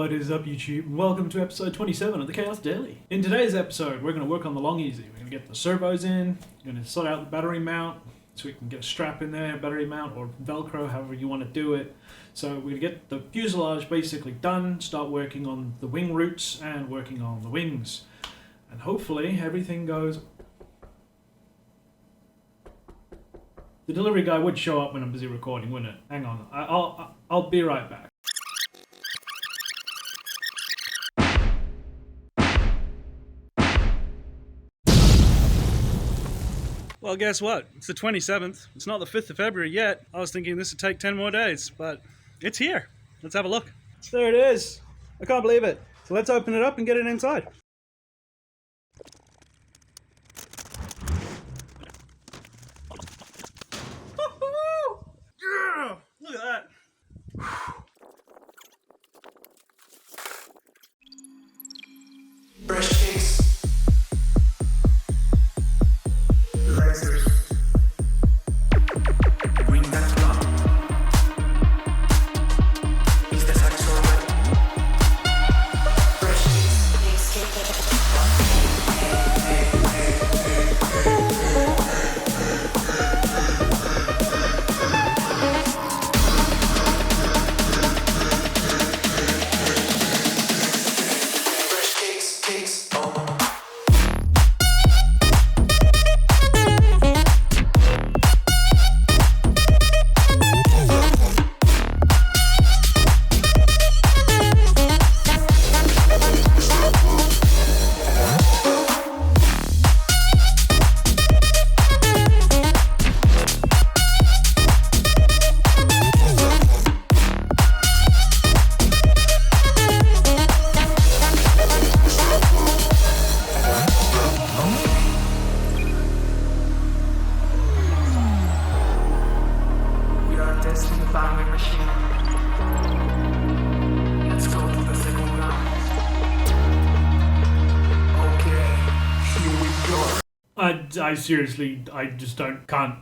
What is up, YouTube? Welcome to episode 27 of the Chaos Daily. In today's episode, we're going to work on the long easy. We're going to get the servos in, we're going to sort out the battery mount, so we can get a strap in there, battery mount, or Velcro, however you want to do it. So we're going to get the fuselage basically done, start working on the wing roots, and working on the wings. And hopefully everything goes... The delivery guy would show up when I'm busy recording, wouldn't it? Hang on, I'll be right back. Well, guess what? It's the 27th. It's not the 5th of February yet. I was thinking this would take 10 more days, but it's here. Let's have a look. There it is. I can't believe it. So let's open it up and get it inside. Yeah! Look at that. Fresh cakes. Lasers. Bring that up. Is the sax alright? Fresh cakes. Oh. I seriously, I just can't,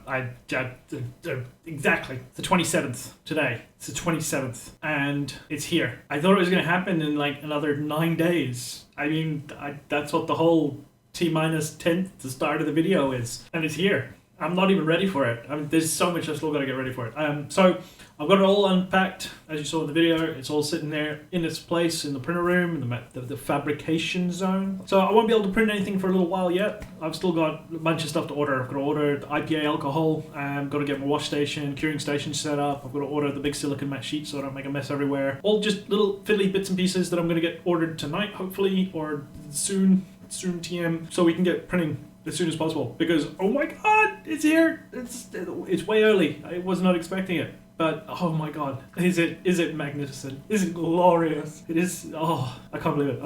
exactly, it's the 27th today, it's the 27th, and it's here. I thought it was going to happen in like another 9 days. I mean, that's what the whole T-10th, the start of the video is, and it's here. I'm not even ready for it. I mean, there's so much I've still got to get ready for it. So I've got it all unpacked, as you saw in the video. It's all sitting there in its place in the printer room, in the fabrication zone. So I won't be able to print anything for a little while yet. I've still got a bunch of stuff to order. I've got to order the IPA alcohol. I've got to get my wash station, curing station set up. I've got to order the big silicone mat sheet so I don't make a mess everywhere. All just little fiddly bits and pieces that I'm going to get ordered tonight, hopefully, or soon TM, so we can get printing as soon as possible, because oh my god, it's here. It's way early. I was not expecting it, but oh my god, is it magnificent? Is it glorious? It is. Oh, I can't believe it.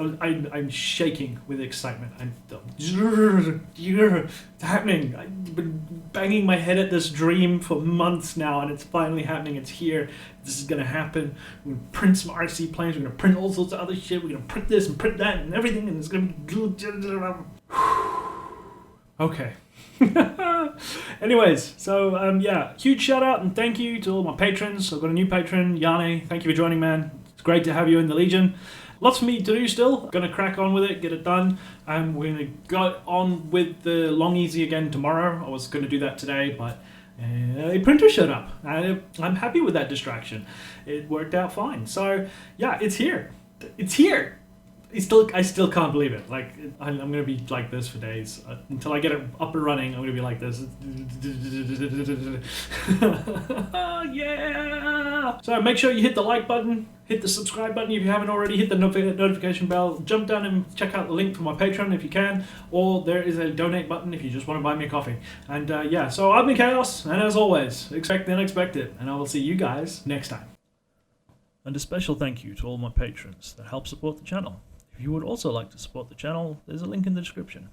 I'm shaking with excitement. It's happening. I've been banging my head at this dream for months now, and it's finally happening. It's here. This is gonna happen. We're gonna print some RC planes. We're gonna print all sorts of other shit. We're gonna print this and print that and everything, and it's gonna be. Okay. Anyways, so yeah, huge shout out and thank you to all my patrons. I've got a new patron, Yane. Thank you for joining, man. It's great to have you in the Legion. Lots for me to do still. Gonna crack on with it, get it done. We're gonna go on with the long easy again tomorrow. I was gonna do that today, but a printer showed up. I'm happy with that distraction. It worked out fine. So yeah, it's here. It's here. I still can't believe it. Like, I'm gonna be like this for days until I get it up and running. I'm gonna be like this. Yeah! So make sure you hit the like button, hit the subscribe button if you haven't already, hit the notification bell, jump down and check out the link for my Patreon if you can, or there is a donate button if you just want to buy me a coffee. And yeah, so I've been Chaos, and as always, expect the unexpected, and I will see you guys next time. And a special thank you to all my patrons that help support the channel. If you would also like to support the channel, there's a link in the description.